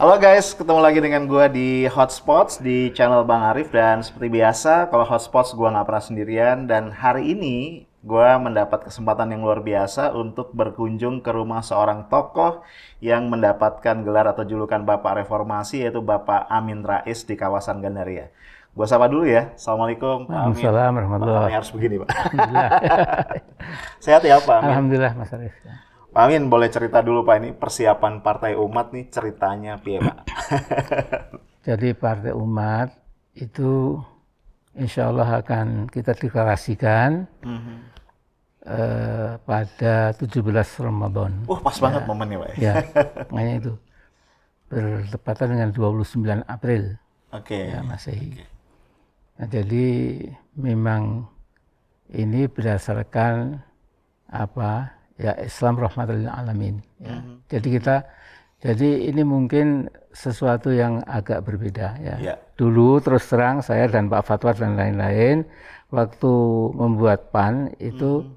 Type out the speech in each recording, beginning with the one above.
Halo guys, ketemu lagi dengan gua di Hotspots di channel Bang Arif dan seperti biasa kalau Hotspots gua nggak pernah sendirian dan hari ini gua mendapat kesempatan yang luar biasa untuk berkunjung ke rumah seorang tokoh yang mendapatkan gelar atau julukan Bapak Reformasi yaitu Bapak Amin Rais di kawasan Gandaria. Gua sapa dulu ya. Assalamualaikum Pak Amin. Waalaikumsalam Pak warahmatullahi. namanya harus begini Pak. Alhamdulillah. Sehat ya Pak Amin? Alhamdulillah Mas Arif. Pak Amin boleh cerita dulu Pak ini persiapan Partai Umat nih ceritanya piye Pak? Jadi Partai Umat itu insya Allah akan kita deklarasikan pada 17 Ramadan. Pas banget momennya Pak. Ya, makanya itu bertepatan dengan 29 April Oke. ya Masehi. Nah, jadi memang ini berdasarkan apa ya Islam rahmatan lil alamin ya. Jadi ini mungkin sesuatu yang agak berbeda ya. Ya. Dulu terus terang saya dan Pak Fatwa dan lain-lain waktu membuat PAN itu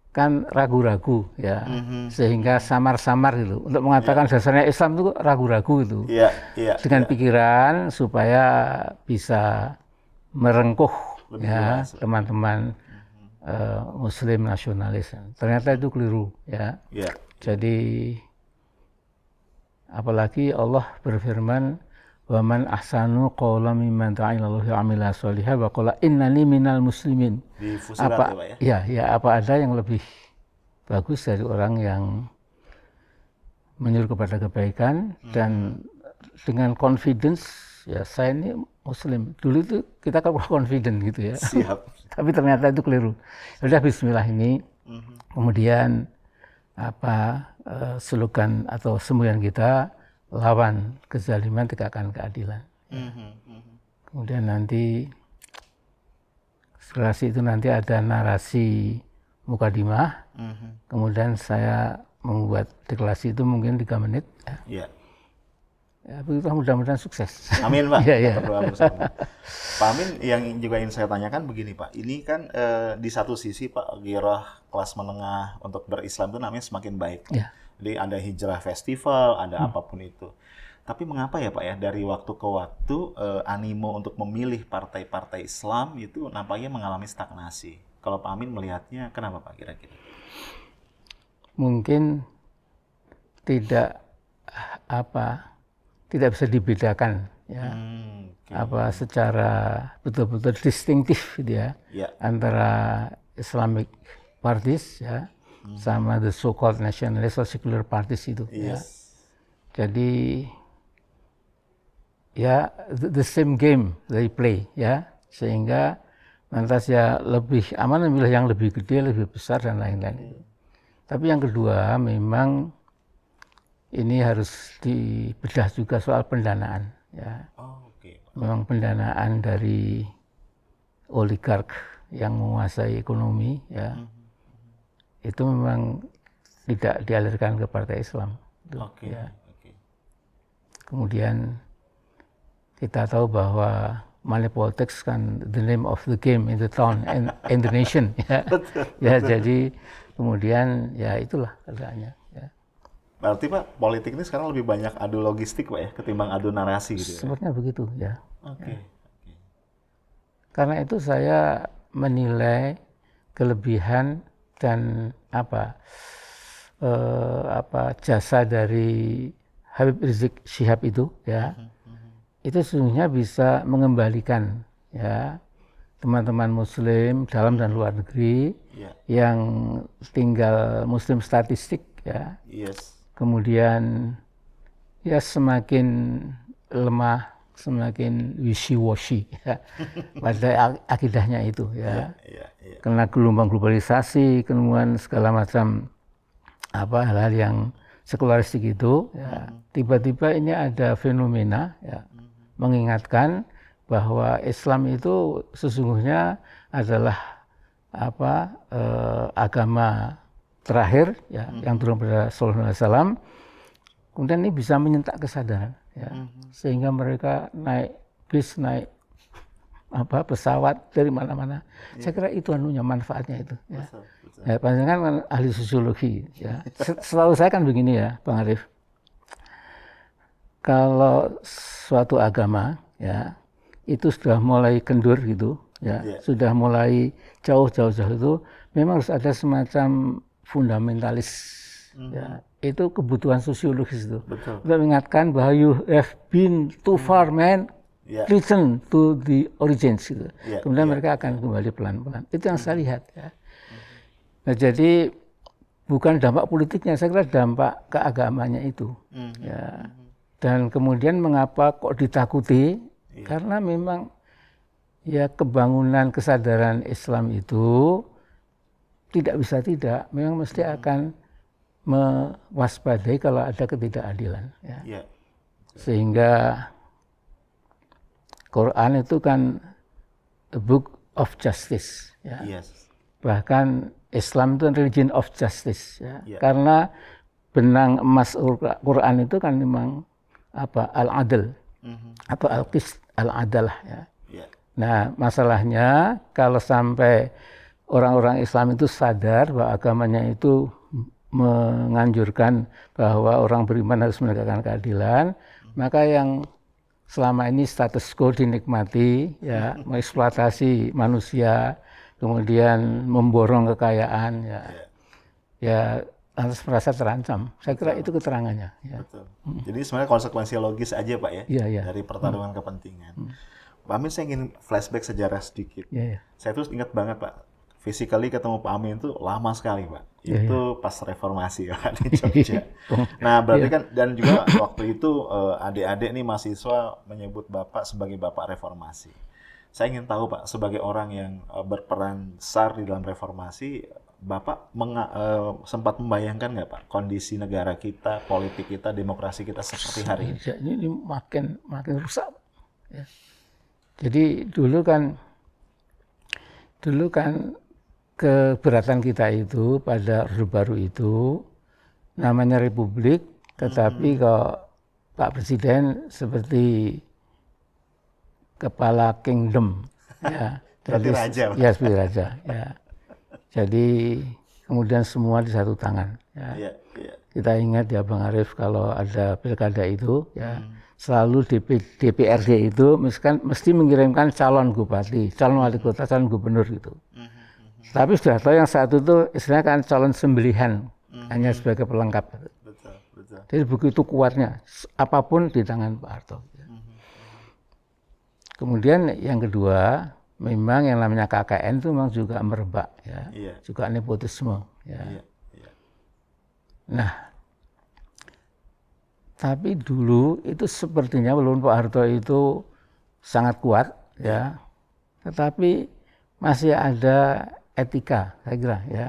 kan ragu-ragu ya. Sehingga samar-samar gitu. Untuk mengatakan dasarnya Islam itu ragu-ragu itu. Iya, iya. Dengan iya. pikiran supaya bisa merengkuh Lebih ya luas. teman-teman Muslim nasionalis. Ternyata itu keliru ya. Iya. Jadi apalagi Allah berfirman wa man ahsanu qawlan mimman da'a ila Allah wa amila sholihan wa qala innani minal muslimin. Di Fusilat ya Pak ya? Ya apa ada yang lebih bagus dari orang yang menyuruh kepada kebaikan dan dengan confidence ya saya ini muslim. Dulu itu kita kan confident gitu ya. Siap. Tapi ternyata itu keliru. Udah bismillah ini. Kemudian slogan atau semboyan kita lawan kezaliman tegakkan keadilan. Kemudian nanti deklarasi itu nanti ada narasi mukadimah. Kemudian saya membuat deklarasi itu mungkin 3 menit. Iya. Ya, begitu mudah-mudahan sukses. Amin Pak. Iya, iya. Kita berdoa bersama. Pak Amin yang juga ingin saya tanyakan begini Pak. Ini kan di satu sisi Pak Girah kelas menengah untuk berislam itu namanya semakin baik. Ya. Jadi ada hijrah festival, ada apapun itu. Tapi mengapa ya Pak ya dari waktu ke waktu animo untuk memilih partai-partai Islam itu nampaknya mengalami stagnasi. Kalau Pak Amin melihatnya kenapa Pak kira-kira? Mungkin tidak tidak bisa dibedakan ya secara betul-betul distintif gitu ya, antara Islamic parties ya sama the so-called nationalist or secular parties itu ya. Jadi ya the same game they play ya, sehingga lantas ya lebih aman memilih yang lebih gede, lebih besar dan lain-lain. Tapi yang kedua memang ini harus dibedah juga soal pendanaan ya. Memang pendanaan dari oligark yang menguasai ekonomi ya. Itu memang tidak dialirkan ke Partai Islam. Ya. Kemudian kita tahu bahwa money politics kan the name of the game in the town and in the nation ya. Ya jadi kemudian ya itulah keadaannya ya. Berarti Pak, politik ini sekarang lebih banyak adu logistik Pak ya, ketimbang adu narasi gitu ya? Sepertinya begitu ya. Oke. Karena itu saya menilai kelebihan dan jasa dari Habib Rizik Syihab itu ya. Itu sesungguhnya bisa mengembalikan ya teman-teman muslim dalam dan luar negeri yang tinggal muslim statistik ya. Kemudian ya semakin lemah, semakin wishy-washy ya, pada akidahnya itu ya. Karena gelombang globalisasi, kemudian segala macam hal-hal yang sekularistik itu ya, tiba-tiba ini ada fenomena ya, mengingatkan bahwa Islam itu sesungguhnya adalah agama terakhir ya, yang turun pada Sallallahu Alaihi Wasallam. Kemudian ini bisa menyentak kesadaran ya, sehingga mereka naik bis, naik pesawat dari mana-mana. Saya kira itu manfaatnya itu ya. Ya, panjenengan kan ahli sosiologi ya. Selalu saya kan begini ya Bang Arif, kalau suatu agama ya itu sudah mulai kendur gitu ya, sudah mulai jauh-jauh itu memang harus ada semacam fundamentalis ya, itu kebutuhan sosiologis itu. Betul. Untuk mengingatkan bahwa you have been too far man, return to the origins gitu. Kemudian mereka akan kembali pelan-pelan. Itu yang saya lihat ya. Nah, jadi bukan dampak politiknya, saya kira dampak keagamanya itu. Ya. Dan kemudian mengapa kok ditakuti? Karena memang ya kebangunan kesadaran Islam itu tidak bisa tidak, memang mesti akan mewaspadai kalau ada ketidakadilan. Ya. Sehingga Quran itu kan a book of justice. Ya. Bahkan Islam itu religion of justice. Ya. Karena benang emas Quran itu kan memang apa al-adl atau al-qist, al-adalah. Ya. Nah masalahnya kalau sampai orang-orang Islam itu sadar bahwa agamanya itu menganjurkan bahwa orang beriman harus menegakkan keadilan, maka yang selama ini status quo dinikmati, ya, mengeksploitasi manusia, kemudian memborong kekayaan, ya harus merasa terancam. Saya kira itu keterangannya. Ya. Betul. Jadi sebenarnya konsekuensi logis aja Pak ya, dari pertarungan kepentingan. Pak Amin, saya ingin flashback sejarah sedikit. Saya terus ingat banget Pak, physically ketemu Pak Amin itu lama sekali Pak. Itu pas reformasi ya di Jogja. Nah berarti kan, dan juga waktu itu adik-adik nih mahasiswa menyebut Bapak sebagai Bapak Reformasi. Saya ingin tahu Pak, sebagai orang yang berperan besar di dalam reformasi, Bapak sempat membayangkan nggak Pak kondisi negara kita, politik kita, demokrasi kita seperti hari ini? Ini makin rusak. Ya. Jadi dulu kan keberatan kita itu pada Orde Baru itu namanya republik, tetapi kok Pak Presiden seperti kepala kingdom, ya. Jadi raja. Ya seperti raja. Ya. Jadi kemudian semua di satu tangan. Ya. Kita ingat ya Bang Arief, kalau ada pilkada itu, ya selalu DPRD itu mesti mengirimkan calon bupati, calon wali kota, calon gubernur gitu. Tapi sudah tahu yang satu itu istilahnya kan calon sembelihan, hanya sebagai pelengkap. Betul. Jadi begitu kuatnya, apapun di tangan Pak Harto. Kemudian yang kedua, memang yang namanya KKN itu memang juga merebak, ya, juga nepotisme. Ya. Nah, tapi dulu itu sepertinya walaupun Pak Harto itu sangat kuat, ya, tetapi masih ada etika, saya kira, ya.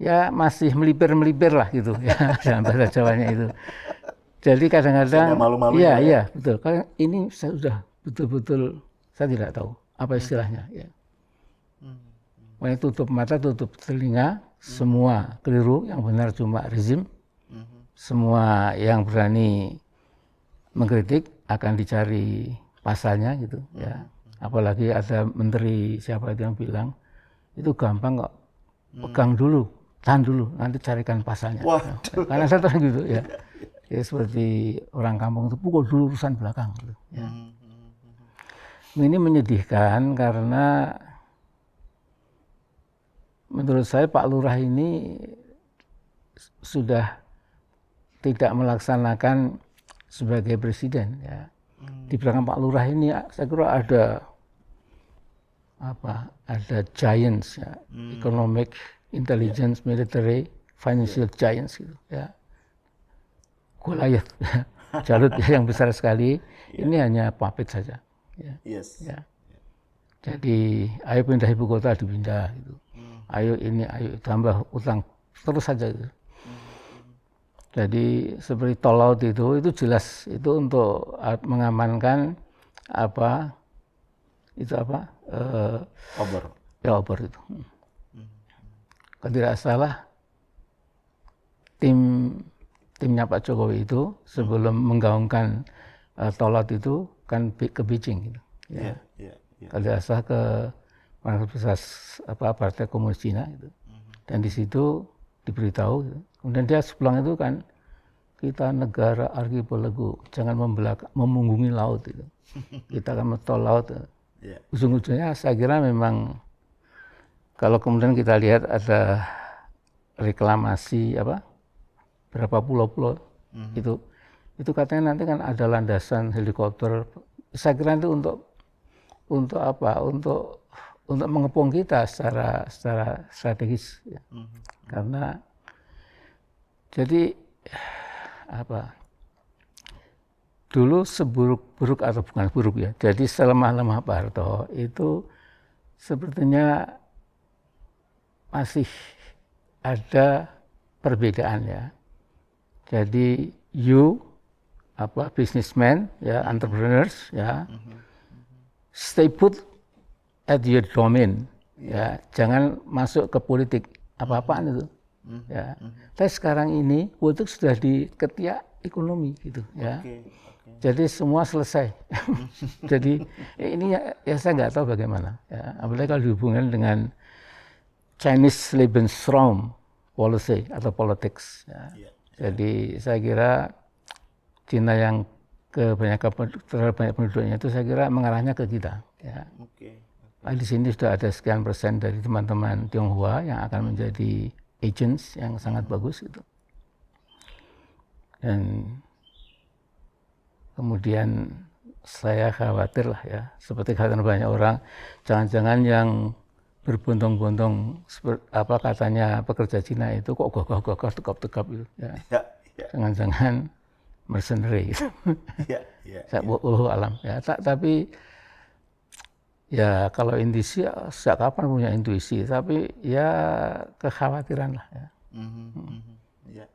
Ya masih melipir lah gitu, ya, dalam bahasa Jawanya itu. Jadi kadang-kadang, iya, betul. Karena ini saya sudah betul-betul, saya tidak tahu apa istilahnya, ya. Tutup mata, tutup telinga, semua keliru, yang benar cuma rezim. Semua yang berani mengkritik akan dicari pasalnya gitu, ya. Apalagi ada menteri siapa itu yang bilang itu gampang kok, pegang dulu, tahan dulu, nanti carikan pasalnya. Karena saya tahu gitu, ya. Ya seperti orang kampung itu pukul dulu urusan belakang gitu, ya. Ini menyedihkan karena menurut saya Pak Lurah ini sudah tidak melaksanakan sebagai presiden, ya. Di belakang Pak Lurah ini saya kira ada giants, ya, economic, intelligence, military, financial giants gitu, ya. Goliath, Jalut yang besar sekali, ini hanya puppet saja, ya. Ya. Jadi ayo pindah ibu kota dipindah gitu. Ayo ini, ayo tambah utang terus saja gitu. Jadi seperti tol laut itu jelas itu untuk mengamankan obor. Ya obor itu. Kalau tidak salah timnya Pak Jokowi itu sebelum menggaungkan tol laut itu kan ke Beijing gitu. Ya. Kalau tidak salah ke Universitas Partai Komunis Cina gitu. Dan di situ diberitahu gitu. Kemudian dia sepulang itu kan kita negara archipelago, jangan memunggungi laut itu. Kita akan mentol laut. Yeah. Ujung-ujungnya saya kira memang kalau kemudian kita lihat ada reklamasi berapa pulau-pulau itu katanya nanti kan ada landasan helikopter. Saya kira itu untuk apa? Untuk mengepung kita secara strategis ya. Karena jadi dulu seburuk-buruk atau bukan buruk ya. Jadi selemah-lemah Pak Harto itu sepertinya masih ada perbedaan ya. Jadi businessmen ya, entrepreneurs ya, stay put at your domain ya, jangan masuk ke politik apa-apaan itu ya. Tapi sekarang ini politik sudah di ketiak ekonomi gitu ya. Jadi semua selesai. Jadi ini ya saya nggak tahu bagaimana ya, apalagi kalau dihubungkan dengan Chinese Lebensraum policy atau politics ya. Jadi saya kira Cina yang terlalu banyak penduduknya itu saya kira mengarahnya ke kita ya. Di sini sudah ada sekian persen dari teman-teman Tionghoa yang akan menjadi agents yang sangat bagus gitu. Dan kemudian saya khawatir lah ya, seperti kata banyak orang, jangan-jangan yang berbondong-bondong katanya pekerja Cina itu kok gagah-gagah tegap-tegap itu ya. Jangan-jangan mercenary gitu. Saya alam ya. Tapi ya kalau intuisi sejak kapan punya intuisi, tapi ya kekhawatiran lah ya.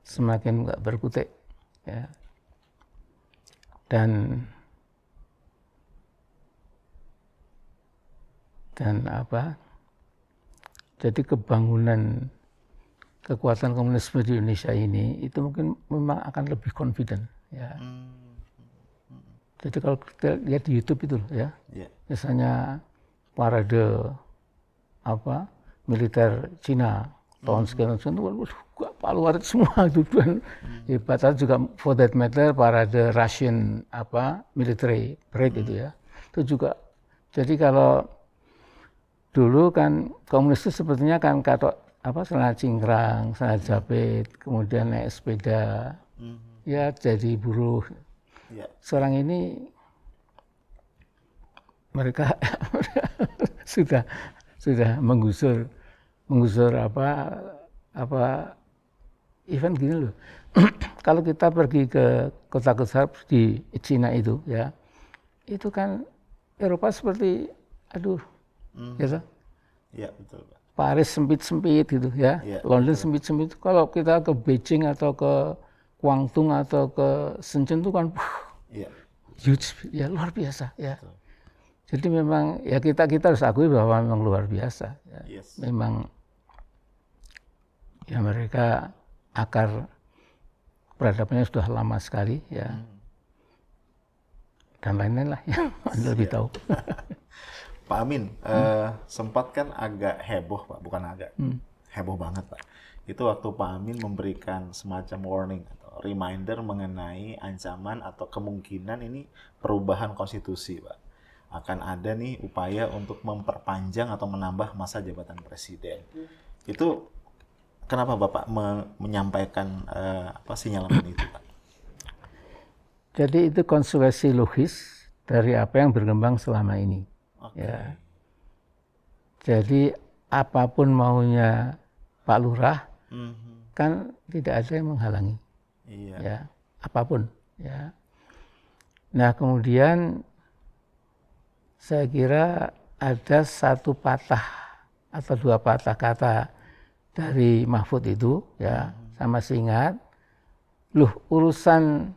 Semakin nggak berkutik ya. Dan jadi kebangunan kekuatan komunisme di Indonesia ini itu mungkin memang akan lebih confident ya. Jadi kalau kita lihat di YouTube itu ya, misalnya parade militer Cina tahun sekian luar semua itu dan hebat. Juga for that matter parade Russian military parade itu ya, itu juga. Jadi kalau dulu kan komunis itu sepertinya kan celana cingkrang, celana jepit, kemudian naik sepeda, ya jadi buruh. Sekarang ini mereka sudah menggusur event gini loh. Kalau kita pergi ke kota-kota di Cina itu ya, itu kan Eropa seperti gitu. Iya, betul, Pak. Paris sempit-sempit gitu ya. London sempit-sempit. Kalau kita ke Beijing atau ke Guangdong atau ke Shenzhen itu kan huge ya, luar biasa ya. Betul. Jadi memang ya kita harus akui bahwa memang luar biasa ya. Memang ya mereka akar peradabannya sudah lama sekali ya. Dan lain-lain lah ya. Anda lebih tahu. Pak Amin, sempat kan agak heboh Pak, bukan agak, heboh banget Pak. Itu waktu Pak Amin memberikan semacam warning atau reminder mengenai ancaman atau kemungkinan ini perubahan konstitusi Pak. Akan ada nih upaya untuk memperpanjang atau menambah masa jabatan presiden. Itu kenapa Bapak menyampaikan sinyalemen itu Pak? Jadi itu konsekuensi logis dari apa yang berkembang selama ini. Ya. Jadi apapun maunya Pak Lurah kan tidak ada yang menghalangi. Ya, apapun ya. Nah, kemudian saya kira ada satu patah atau dua patah kata dari Mahfud itu ya, saya masih ingat. Urusan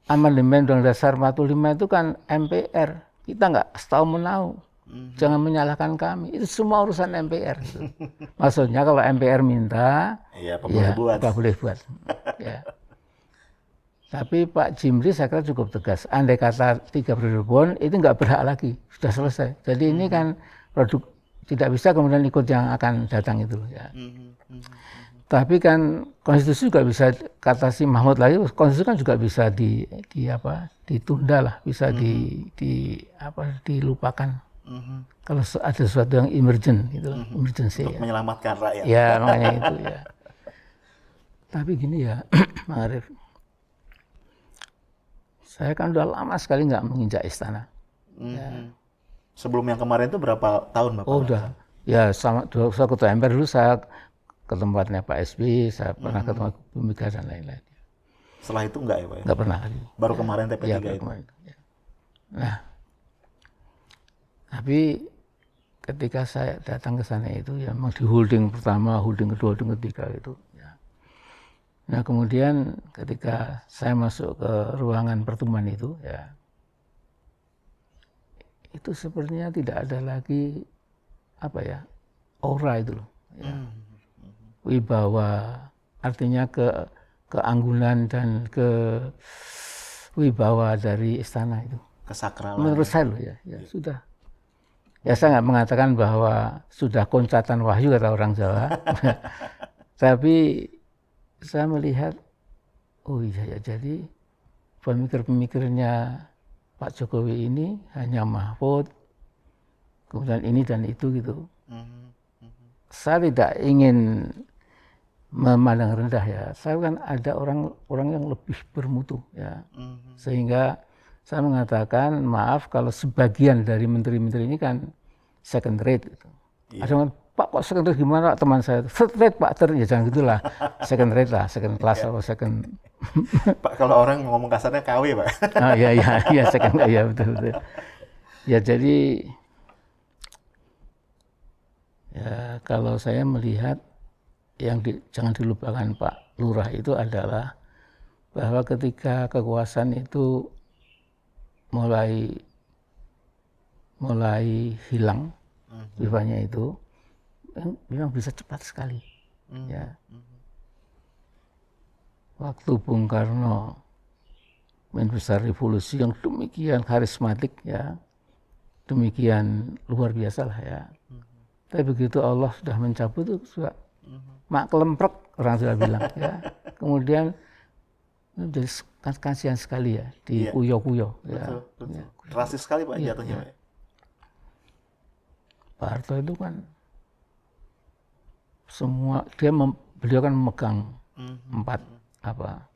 amandemen Undang-Undang Dasar 45 itu kan MPR. Kita nggak tahu menahu. Jangan menyalahkan kami. Itu semua urusan MPR. Gitu. Maksudnya kalau MPR minta, Pak boleh buat. Ya. Tapi Pak Jimli saya kira cukup tegas. Andai kata 3 periode pun itu nggak berhak lagi. Sudah selesai. Jadi ini kan produk tidak bisa kemudian ikut yang akan datang itu. Ya. Tapi kan konstitusi juga bisa, kata si Mahmud lagi, konstitusi kan juga bisa ditunda lah, bisa dilupakan. Kalau ada sesuatu yang emergent gitu, emergency Untuk ya. menyelamatkan rakyat. Ya makanya itu ya. Tapi gini ya, Bang Arif, saya kan udah lama sekali nggak menginjak istana. Sebelum yang kemarin itu berapa tahun Bapak? Oh udah, ya sama saya ketua MPR dulu, saya ke tempatnya Pak SBY, saya pernah ketemu Bu Mega dan lain-lain. Setelah itu enggak ya Pak? Nggak pernah lagi. Baru kemarin TP3 Ya, itu? kemarin. Ya. Nah, tapi ketika saya datang ke sana itu ya memang di holding pertama, holding kedua, holding ketiga itu. Ya. Nah kemudian ketika saya masuk ke ruangan pertemuan itu ya, itu sepertinya tidak ada lagi aura itu loh. Ya. Wibawa, artinya keanggunan dan wibawa dari istana itu. Kesakralan. Menurut saya loh ya sudah. Ya saya nggak mengatakan bahwa sudah koncatan wahyu kata orang Jawa, tapi saya melihat, oh iya ya, jadi pemikir-pemikirnya Pak Jokowi ini hanya Mahfud, kemudian ini dan itu gitu. Saya tidak ingin memandang rendah ya. Saya kan ada orang yang lebih bermutu ya, sehingga saya mengatakan maaf kalau sebagian dari menteri-menteri ini kan second rate gitu. Ada yang Pak kok second rate gimana teman saya? Third rate Pak, ya jangan gitulah. Second rate lah, second class atau second. Pak kalau orang ngomong kasarnya KW Pak. Oh iya second, ya betul. Ya jadi ya kalau saya melihat yang jangan dilupakan Pak Lurah itu adalah bahwa ketika kekuasaan itu mulai hilang wibanya itu memang bisa cepat sekali. Ya. Waktu Bung Karno membesar revolusi yang demikian karismatik ya, demikian luar biasa lah ya. Tapi begitu Allah sudah mencabut itu sudah mak kelemprek orang sudah bilang ya. Kemudian jadi kasihan sekali ya di kuyo-kuyo. Betul. Ya. Drastis sekali Pak jatuhnya Pak. Pak Harto itu kan beliau kan memegang 4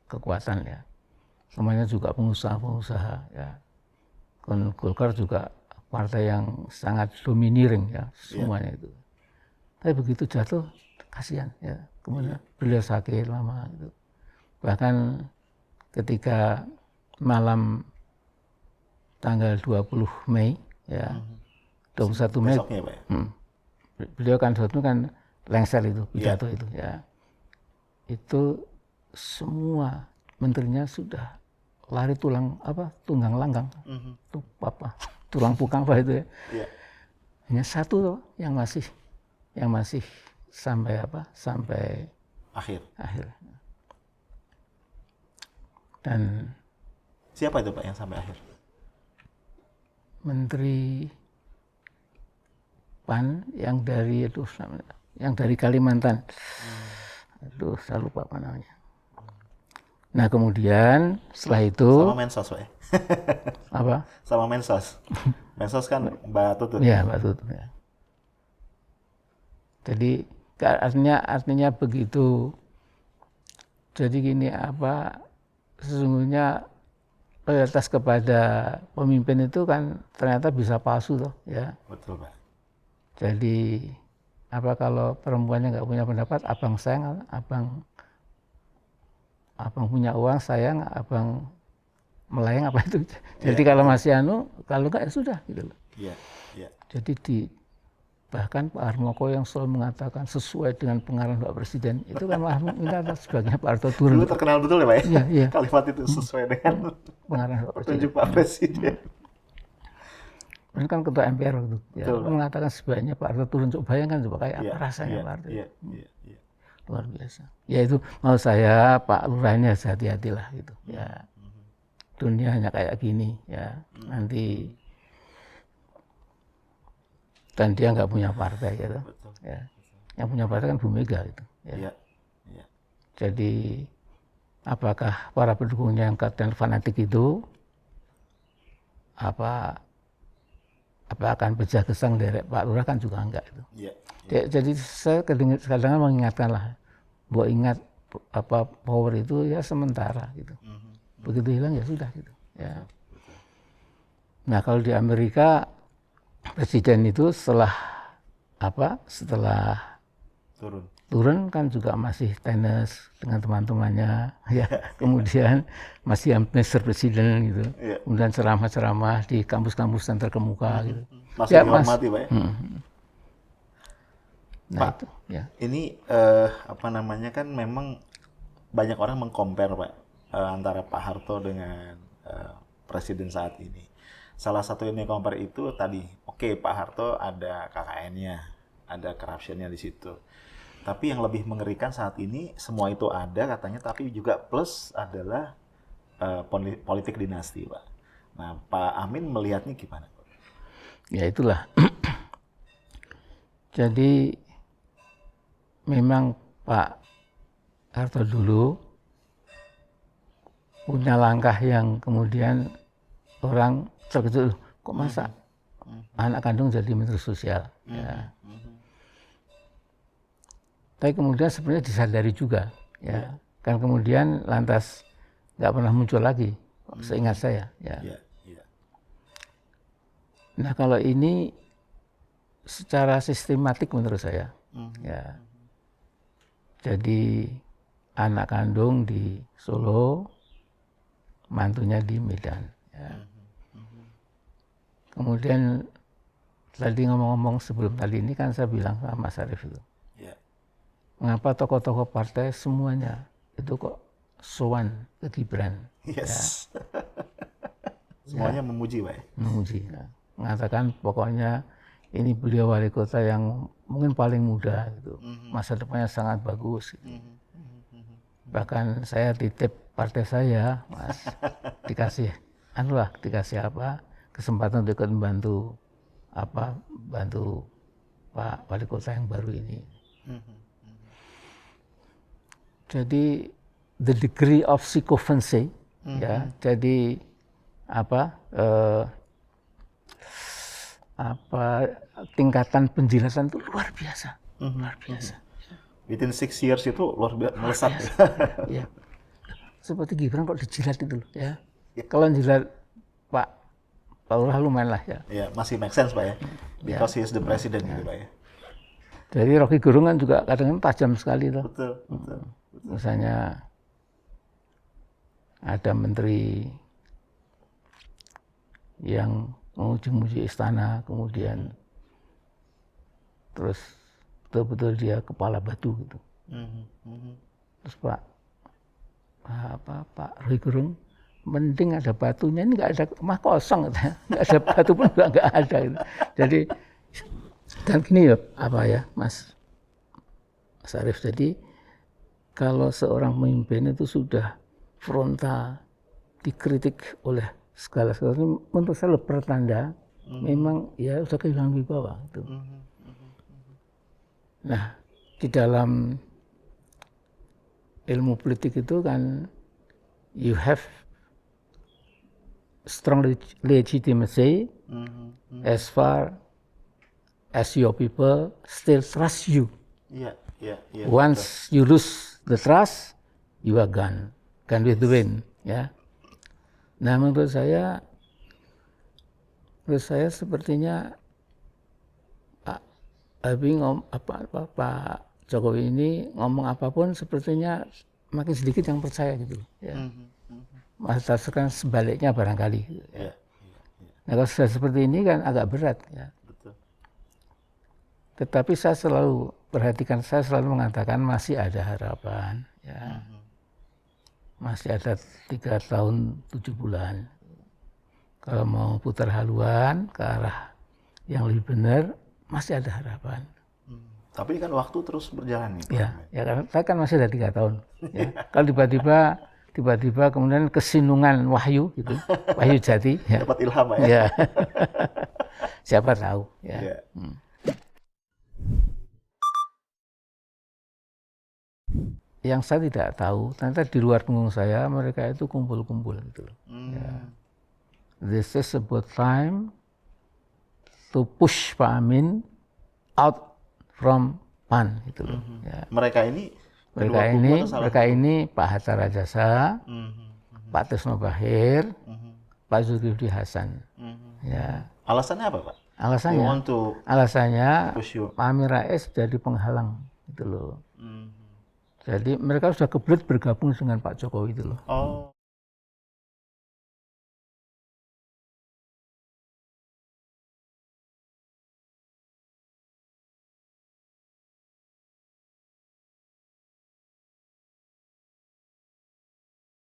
kekuatan ya. Semuanya juga pengusaha-pengusaha ya. Golkar juga partai yang sangat domineering ya semuanya itu. Tapi begitu jatuh kasihan ya. Kemudian beliau sakit lama gitu. Bahkan ketika malam tanggal 20 Mei ya, 21 Mei besoknya, Pak, ya? Beliau kan lengser itu pidato itu ya. Itu semua menterinya sudah lari tunggang langgang. Itu tulang punggang itu ya. Hanya satu loh yang masih sampai akhir. Dan siapa itu Pak yang sampai akhir? Menteri PAN yang dari Kalimantan. Saya lupa apa namanya. Nah kemudian setelah itu sama Mensos Pak ya? Apa? Sama Mensos. Mensos kan Mbak Tutut. Iya Mbak Tutut ya. Jadi artinya begitu. Jadi gini sesungguhnya loyalitas kepada pemimpin itu kan ternyata bisa palsu toh ya. Betul Pak. Jadi kalau perempuannya nggak punya pendapat, abang sayang, abang punya uang sayang, abang melayang apa itu. Jadi kalau masih kalau nggak ya sudah gitu loh. Iya. Jadi bahkan Pak Harmoko yang selalu mengatakan sesuai dengan pengarahan Pak Presiden, itu kan malah minta sebagiannya Pak Harto turun. Dulu terkenal betul ya Pak ya? Iya. Kalimat itu sesuai dengan pengarahan Pak Presiden. petunjuk Pak Presiden. Ini kan ketua MPR waktu ya, mengatakan sebaiknya Pak Harto turun. Coba bayangkan kayak apa rasanya Pak Harto. Iya. Luar biasa. Ya itu mau saya Pak Lurah ini hati-hatilah gitu. Ya dunia hanya kayak gini ya. Nanti dan dia nggak punya partai gitu. Ya. Yang punya partai kan Bu Mega gitu. Ya. Jadi apakah para pendukungnya yang kadang fanatik itu apa akan pecah gesang derek Pak Lurah kan juga enggak itu. Iya. Jadi saya kadang-kadang mengingatkan lah, bahwa ingat apa power itu ya sementara gitu. Begitu hilang ya sudah gitu. Ya. Nah kalau di Amerika presiden itu setelah turun kan juga masih tenis dengan teman-temannya, ya. Kemudian masih Mr. Presiden gitu. Iya. Kemudian ceramah-ceramah di kampus-kampus yang terkemuka gitu. Masih Ya, dihormati, Pak ya? Nah Pak, itu ya. ini apa namanya kan memang banyak orang meng-compare, Pak, antara Pak Harto dengan presiden saat ini. Salah satu yang compare itu tadi, oke, Pak Harto ada KKN-nya, ada corruption-nya di situ. Tapi yang lebih mengerikan saat ini semua itu ada katanya, tapi juga plus adalah politik dinasti, Pak. Nah, Pak Amin melihatnya gimana, Pak? Ya itulah. Jadi memang Pak Harto dulu punya langkah yang kemudian orang terkejut, kok masa anak kandung jadi menteri sosial. Ya. Tapi kemudian sebenarnya disadari juga, ya. Kan kemudian lantas nggak pernah muncul lagi, seingat saya. Ya. Nah kalau ini secara sistematik menurut saya, ya. Jadi anak kandung di Solo, mantunya di Medan. Ya. Kemudian tadi ngomong-ngomong sebelum tadi ini kan saya bilang sama Mas Arief itu, mengapa tokoh-tokoh partai semuanya itu kok sowan ke Gibran? Yes. Ya. Semuanya memuji, Pak. Memuji. Ya. Mengatakan pokoknya ini beliau wali kota yang mungkin paling muda gitu. Masa depannya sangat bagus gitu. Bahkan saya titip partai saya, Mas, dikasih apa? Kesempatan untuk ikut membantu bantu Pak wali kota yang baru ini. Jadi the degree of sycophancy, ya. Jadi tingkatan penjelasan itu luar biasa, luar biasa. Within 6 years itu luar biasa melesat. Ya. Seperti Gibran kok dijilat itu loh, ya. Kalau jilat Pak Lurah lumayan lah ya. Ya masih make sense, Pak ya. Because he is the president gitu, Pak ya. Jadi Rocky Gerung kan juga kadang-kadang tajam sekali tuh. Betul. Misalnya ada menteri yang memuji-muji istana, kemudian terus betul-betul dia kepala batu gitu. Terus Pak Rocky Gerung, mending ada batunya, ini nggak ada, mah kosong, nggak ada batu pun juga nggak ada. Gitu. Jadi dan gini ya, Mas Arief, jadi kalau seorang pemimpin itu sudah frontal dikritik oleh segala sesuatu, menurut saya pertanda memang ya sudah kehilangan wibawa itu. Nah di dalam ilmu politik itu kan you have strong legitimacy as far as your people still trust you. Once you lose the trust, you are gone with the wind. Ya. Nah menurut saya sepertinya Pak Jokowi ini ngomong apapun sepertinya makin sedikit yang percaya gitu. Ya. Masalah sekarang sebaliknya barangkali. Ya. Nah kalau sudah seperti ini kan agak berat. Ya. Tetapi saya selalu mengatakan masih ada harapan, ya. Masih ada 3 tahun 7 bulan. Kalau mau putar haluan ke arah yang lebih benar, masih ada harapan. Tapi kan waktu terus berjalan nih. Ya karena saya kan masih ada 3 tahun. Ya. Kalau tiba-tiba kemudian kesinungan wahyu gitu, wahyu jati. Ya. Dapat ilham ya. Ya. Siapa tahu. Ya. yang saya tidak tahu, ternyata di luar punggung saya mereka itu kumpul-kumpul gitu loh. Ya. This is about time to push Pak Amin out from PAN gitu loh. Ya. Mereka ini di luar kubu atau salah Mereka kubu? ini Pak Hatta Rajasa, Pak Tisno Bahir, Pak Zulkifli Hasan. Ya. Alasannya apa, Pak? They Alasannya, want to push you. Pak Amin Rais jadi penghalang gitu loh. Jadi mereka sudah kebelet bergabung dengan Pak Jokowi itu loh. Oh,